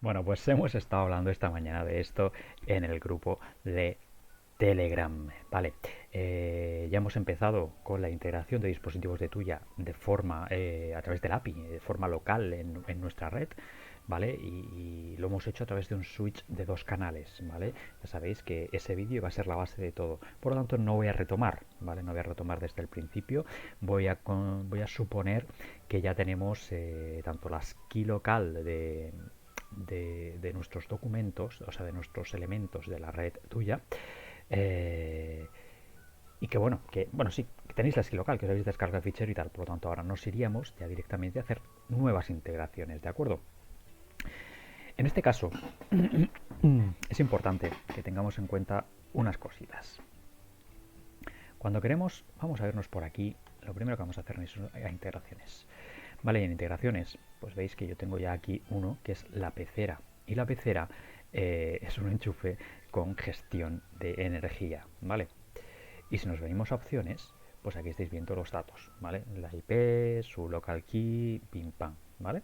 Bueno, pues hemos estado hablando esta mañana de esto en el grupo de Telegram. Vale, ya hemos empezado con la integración de dispositivos de tuya de forma a través del API, de forma local en nuestra red. ¿Vale? Y lo hemos hecho a través de un switch de dos canales, ¿vale? Ya sabéis que ese vídeo va a ser la base de todo. Por lo tanto, no voy a retomar, ¿vale? No voy a retomar desde el principio. Voy a suponer que ya tenemos tanto las key local de nuestros documentos, o sea, de nuestros elementos de la red tuya. eh, y que bueno, sí, que tenéis la skill local, que os habéis descargado el fichero y tal. Por lo tanto, ahora nos iríamos ya directamente a hacer nuevas integraciones, ¿de acuerdo? En este caso, es importante que tengamos en cuenta unas cositas. Cuando queremos, vamos a vernos por aquí, lo primero que vamos a hacer es integraciones. Vale, en integraciones, pues veis que yo tengo ya aquí uno que es la pecera. Y la pecera es un enchufe con gestión de energía, ¿vale? Y si nos venimos a opciones, pues aquí estáis viendo los datos, ¿vale? La IP, su local key, pim pam, ¿vale?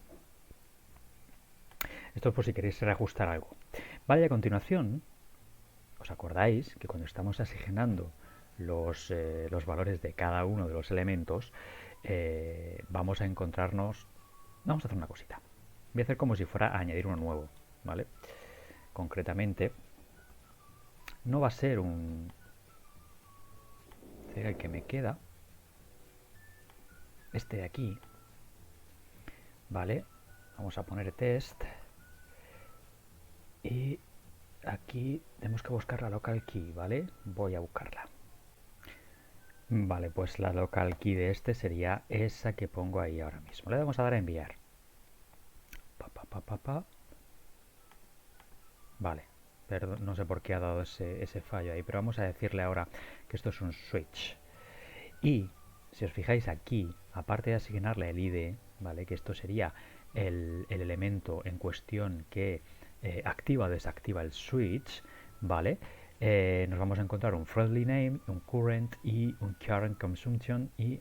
Esto es por si queréis reajustar algo. Vale, y a continuación, ¿os acordáis que cuando estamos asignando los valores de cada uno de los elementos, vamos a encontrarnos... Vamos a hacer una cosita. Voy a hacer como si fuera a añadir uno nuevo, ¿vale? Concretamente, no va a ser un... el que me queda, este de aquí, ¿vale? Vamos a poner test y aquí tenemos que buscar la local key, ¿vale? Voy a buscarla. Vale, pues la local key de este sería esa que pongo ahí ahora mismo. Le vamos a dar a enviar. Pa. Vale, perdón, no sé por qué ha dado ese fallo ahí, pero vamos a decirle ahora que esto es un switch. Y si os fijáis aquí, aparte de asignarle el ID, ¿vale? Que esto sería el elemento en cuestión que activa o desactiva el switch, ¿vale? Nos vamos a encontrar un friendly name, un current y un current consumption y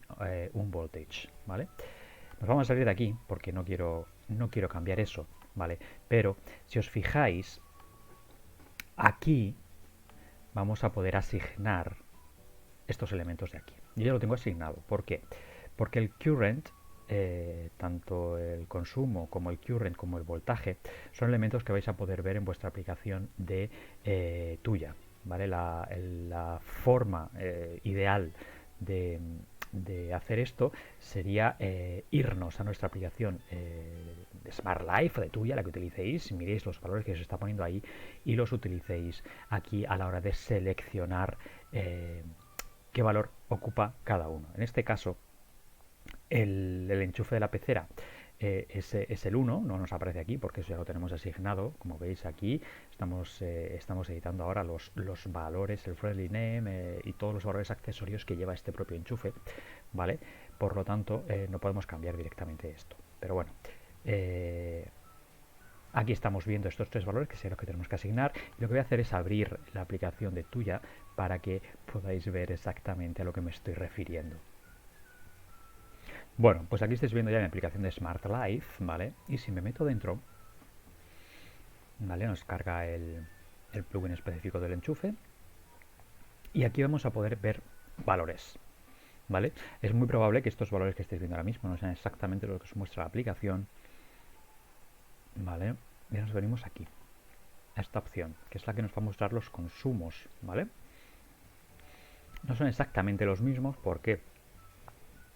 un voltage, ¿vale? Nos vamos a salir de aquí porque no quiero cambiar eso, ¿vale? Pero si os fijáis, aquí vamos a poder asignar estos elementos de aquí. Yo ya lo tengo asignado. ¿Por qué? Porque el current, tanto el consumo como el current como el voltaje, son elementos que vais a poder ver en vuestra aplicación de tuya. ¿Vale? La forma ideal de hacer esto sería irnos a nuestra aplicación de Smart Life, de tuya, la que utilicéis, miréis los valores que se está poniendo ahí y los utilicéis aquí a la hora de seleccionar qué valor ocupa cada uno. En este caso, el enchufe de la pecera es el 1, no nos aparece aquí porque eso ya lo tenemos asignado. Como veis aquí, estamos editando ahora los valores, el friendly name y todos los valores accesorios que lleva este propio enchufe, ¿vale? Por lo tanto, no podemos cambiar directamente esto. Pero bueno, aquí estamos viendo estos tres valores, que son los que tenemos que asignar. Y lo que voy a hacer es abrir la aplicación de tuya para que podáis ver exactamente a lo que me estoy refiriendo. Bueno, pues aquí estáis viendo ya mi aplicación de Smart Life, ¿vale? Y si me meto dentro, ¿vale? Nos carga el plugin específico del enchufe. Y aquí vamos a poder ver valores, ¿vale? Es muy probable que estos valores que estáis viendo ahora mismo no sean exactamente lo que os muestra la aplicación, ¿vale? Y nos venimos aquí, a esta opción, que es la que nos va a mostrar los consumos, ¿vale? No son exactamente los mismos, ¿por qué?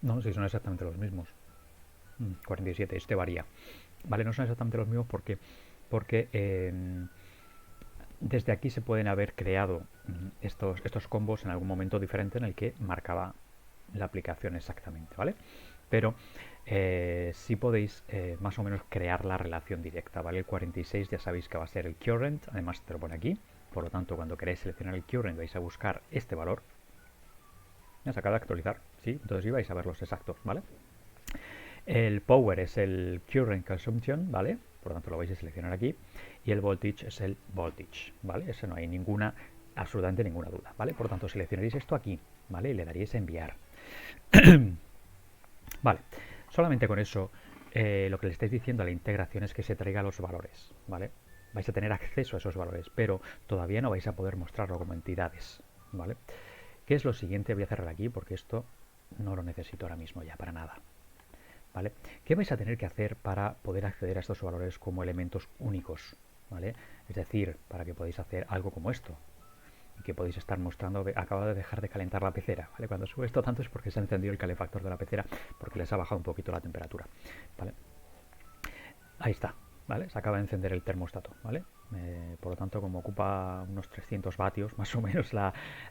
No, sí son exactamente los mismos. 47, este varía. Vale, no son exactamente los mismos porque desde aquí se pueden haber creado estos combos en algún momento diferente en el que marcaba la aplicación exactamente, ¿vale? Pero sí podéis más o menos crear la relación directa, ¿vale? El 46 ya sabéis que va a ser el current, además te lo pone aquí, por lo tanto cuando queréis seleccionar el current vais a buscar este valor. Ya se acaba de actualizar, ¿sí? Entonces ibais a ver los exactos, ¿vale? El power es el current consumption, ¿vale? Por lo tanto lo vais a seleccionar aquí. Y el voltage es el voltage, ¿vale? Eso no hay absolutamente ninguna duda, ¿vale? Por lo tanto seleccionaréis esto aquí, ¿vale? Y le daríais a enviar. Vale, solamente con eso lo que le estáis diciendo a la integración es que se traiga los valores, ¿vale? Vais a tener acceso a esos valores, pero todavía no vais a poder mostrarlo como entidades, ¿vale? ¿Qué es lo siguiente? Voy a cerrar aquí porque esto no lo necesito ahora mismo ya para nada, ¿vale? ¿Qué vais a tener que hacer para poder acceder a estos valores como elementos únicos, ¿vale? Es decir, para que podáis hacer algo como esto, y que podéis estar mostrando, acaba de dejar de calentar la pecera, ¿vale? Cuando sube esto tanto es porque se ha encendido el calefactor de la pecera, porque les ha bajado un poquito la temperatura, ¿vale? Ahí está, ¿vale? Se acaba de encender el termostato, ¿vale? Por lo tanto, como ocupa unos 300 vatios, más o menos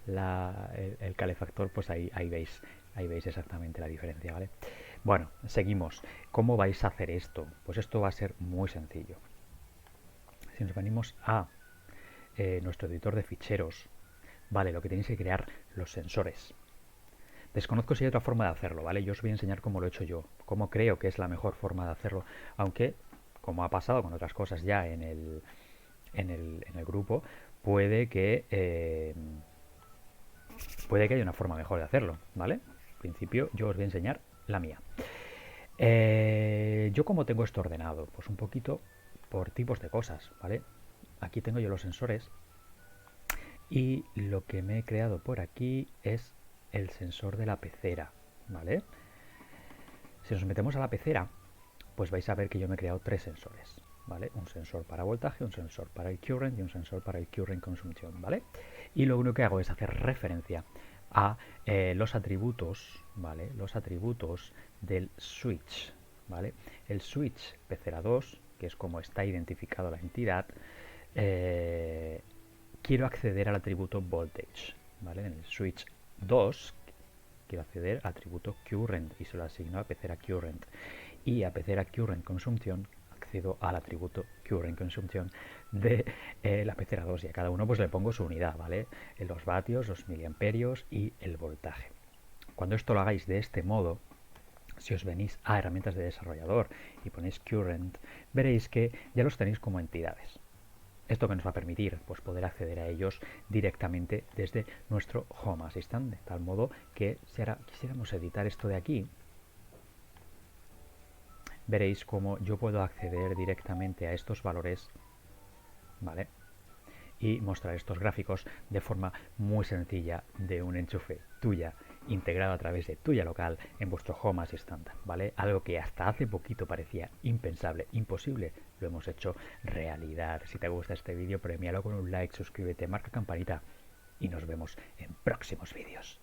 el calefactor, pues ahí veis exactamente la diferencia, ¿vale? Bueno, seguimos. ¿Cómo vais a hacer esto? Pues esto va a ser muy sencillo. Si nos venimos a nuestro editor de ficheros, vale, lo que tenéis que crear los sensores. Desconozco si hay otra forma de hacerlo, ¿vale? Yo os voy a enseñar cómo lo he hecho yo, cómo creo que es la mejor forma de hacerlo, aunque, como ha pasado con otras cosas ya en el grupo, puede que haya una forma mejor de hacerlo, ¿vale? En principio yo os voy a enseñar la mía. Yo como tengo esto ordenado, pues un poquito por tipos de cosas, ¿vale? Aquí tengo yo los sensores y lo que me he creado por aquí es el sensor de la pecera, ¿vale? Si nos metemos a la pecera, pues vais a ver que yo me he creado tres sensores, ¿vale? Un sensor para voltaje, un sensor para el current y un sensor para el current consumption, ¿vale? Y lo único que hago es hacer referencia a los atributos, ¿vale? Los atributos del switch, ¿vale? El switch pecera 2, que es como está identificado la entidad, quiero acceder al atributo voltage, ¿vale? En el switch 2 quiero acceder al atributo current y se lo asigno a pecera current. Y a pecera current consumption accedo al atributo current consumption de la pecera 2 y a cada uno pues le pongo su unidad, ¿vale? Los vatios, los miliamperios y el voltaje. Cuando esto lo hagáis de este modo, si os venís a herramientas de desarrollador y ponéis current, veréis que ya los tenéis como entidades. Esto que nos va a permitir pues, poder acceder a ellos directamente desde nuestro Home Assistant, de tal modo que si ahora quisiéramos editar esto de aquí, veréis cómo yo puedo acceder directamente a estos valores, ¿vale? Y mostrar estos gráficos de forma muy sencilla de un enchufe tuya integrado a través de tuya local en vuestro Home Assistant, ¿vale? Algo que hasta hace poquito parecía impensable, imposible, lo hemos hecho realidad. Si te gusta este vídeo, premialo con un like, suscríbete, marca campanita y nos vemos en próximos vídeos.